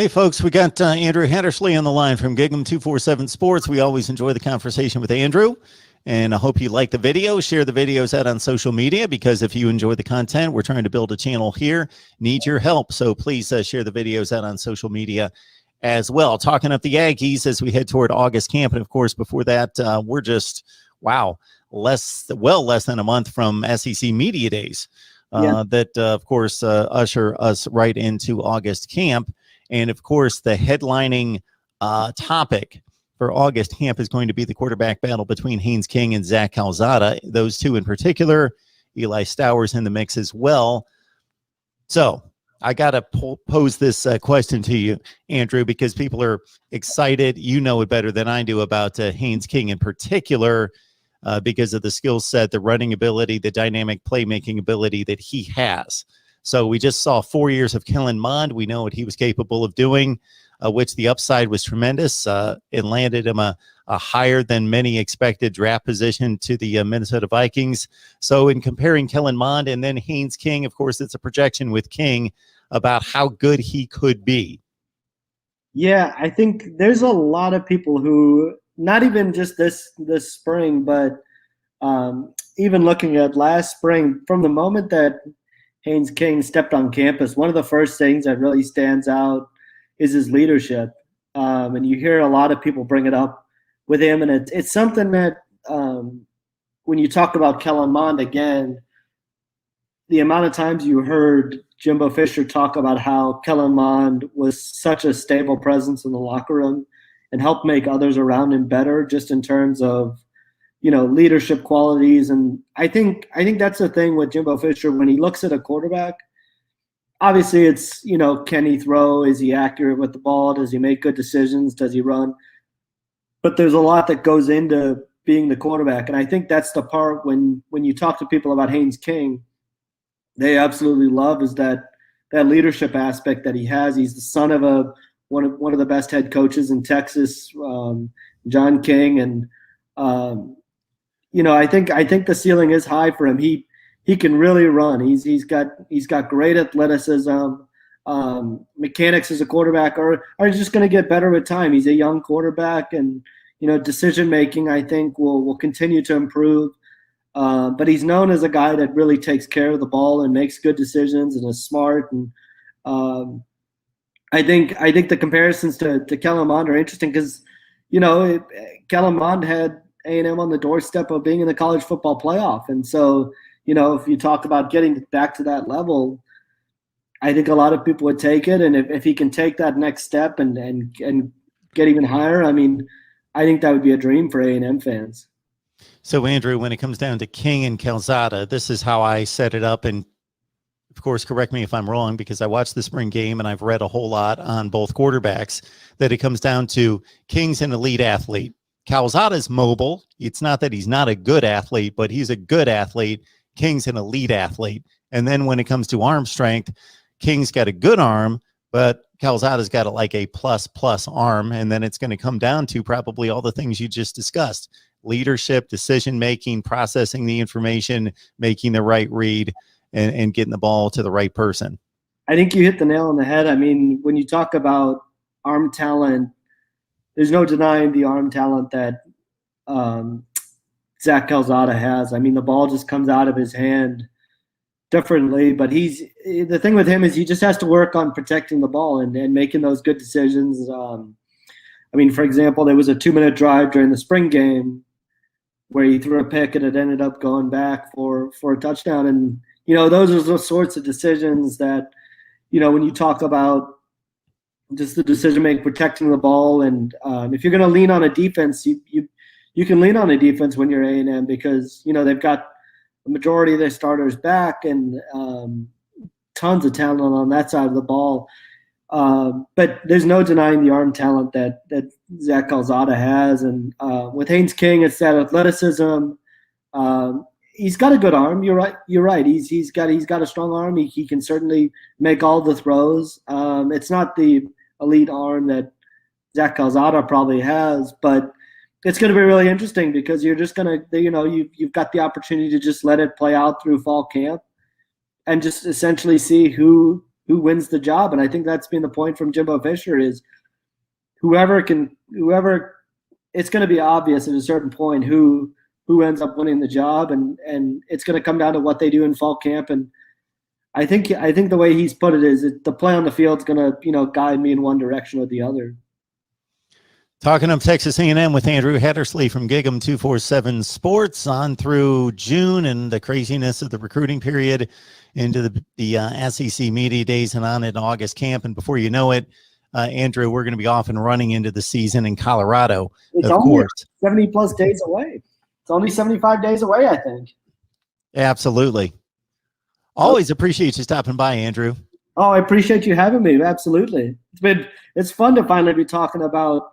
Hey, folks, we got Andrew Hattersley on the line from Gig'em 247 Sports. We always enjoy the conversation with Andrew, and I hope you like the video. Share the videos out on social media, because if you enjoy the content, we're trying to build a channel here. Need your help, so please share the videos out on social media as well. Talking up the Aggies as we head toward August camp, and of course, before that, we're just, wow, less than a month from SEC Media Days. That, of course, usher us right into August camp. And, of course, the headlining topic for August camp is going to be the quarterback battle between Haynes King and Zach Calzada. Those two in particular. Eli Stowers in the mix as well. So I got to pose this question to you, Andrew, because people are excited. You know it better than I do about Haynes King in particular, because of the skill set, the running ability, the dynamic playmaking ability that he has. So we just saw 4 years of Kellen Mond. We know what he was capable of doing, which the upside was tremendous. It landed him a higher than many expected draft position to the Minnesota Vikings. So in comparing Kellen Mond and then Haynes King, of course, it's a projection with King about how good he could be. Yeah, I think there's a lot of people who, not even just this spring, but even looking at last spring, from the moment that Haynes King stepped on campus, one of the first things that really stands out is his leadership. And you hear a lot of people bring it up with him. And it's something that when you talk about Kellen Mond again, the amount of times you heard Jimbo Fisher talk about how Kellen Mond was such a stable presence in the locker room and helped make others around him better, just in terms of, leadership qualities. And I think that's the thing with Jimbo Fisher when he looks at a quarterback. Obviously, it's, can he throw? Is he accurate with the ball? Does he make good decisions? Does he run? But there's a lot that goes into being the quarterback. And I think that's the part when you talk to people about Haynes King, they absolutely love is that leadership aspect that he has. He's the son of one of the best head coaches in Texas, John King. And, I think the ceiling is high for him. He can really run. He's got great athleticism, mechanics as a quarterback are just going to get better with time. He's a young quarterback, and decision making I think will continue to improve. But he's known as a guy that really takes care of the ball and makes good decisions and is smart. And I think the comparisons to Kellen Mond are interesting because Kellen Mond had A&M on the doorstep of being in the college football playoff. And so, if you talk about getting back to that level, I think a lot of people would take it. And if he can take that next step and get even higher, I mean, I think that would be a dream for A&M fans. So, Andrew, when it comes down to King and Calzada, this is how I set it up. And, of course, correct me if I'm wrong, because I watched the spring game and I've read a whole lot on both quarterbacks, that it comes down to King's an elite athlete. Calzada's mobile. It's not that he's not a good athlete, but he's a good athlete. King's an elite athlete. And then when it comes to arm strength, King's got a good arm, but Calzada's got a plus arm. And then it's going to come down to probably all the things you just discussed: leadership, decision-making, processing the information, making the right read, and getting the ball to the right person. I think you hit the nail on the head. I mean, when you talk about arm talent, there's no denying the arm talent that Zach Calzada has. I mean, the ball just comes out of his hand differently, but the thing with him is he just has to work on protecting the ball and making those good decisions. I mean, for example, there was a 2-minute drive during the spring game where he threw a pick and it ended up going back for a touchdown. And, those are the sorts of decisions that, when you talk about just the decision-making, protecting the ball. And if you're going to lean on a defense, you can lean on a defense when you're A&M because, they've got the majority of their starters back and tons of talent on that side of the ball. But there's no denying the arm talent that Zach Calzada has. And with Haynes King, it's that athleticism. He's got a good arm. You're right. He's got a strong arm. He can certainly make all the throws. It's not the elite arm that Zach Calzada probably has, but it's going to be really interesting because you're just going to, you've got the opportunity to just let it play out through fall camp and just essentially see who wins the job. And I think that's been the point from Jimbo Fisher is whoever it's going to be obvious at a certain point who ends up winning the job, and it's going to come down to what they do in fall camp. And I think the way he's put it is the play on the field is going to guide me in one direction or the other. Talking of Texas A&M with Andrew Hattersley from Gig 'em 247 Sports on through June and the craziness of the recruiting period into the SEC media days and on in August camp. And before you know it, Andrew, we're going to be off and running into the season in Colorado, it's of only course. 70+ days away. It's only 75 days away, I think. Absolutely. Always appreciate you stopping by, Andrew. Oh, I appreciate you having me. Absolutely. It's fun to finally be talking about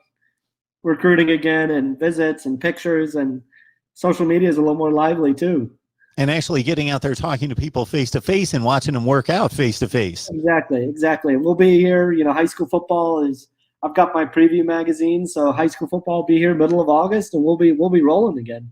recruiting again, and visits and pictures, and social media is a little more lively too. And actually getting out there talking to people face to face and watching them work out face to face. Exactly. We'll be here. High school football I've got my preview magazine, so high school football will be here middle of August, and we'll be rolling again.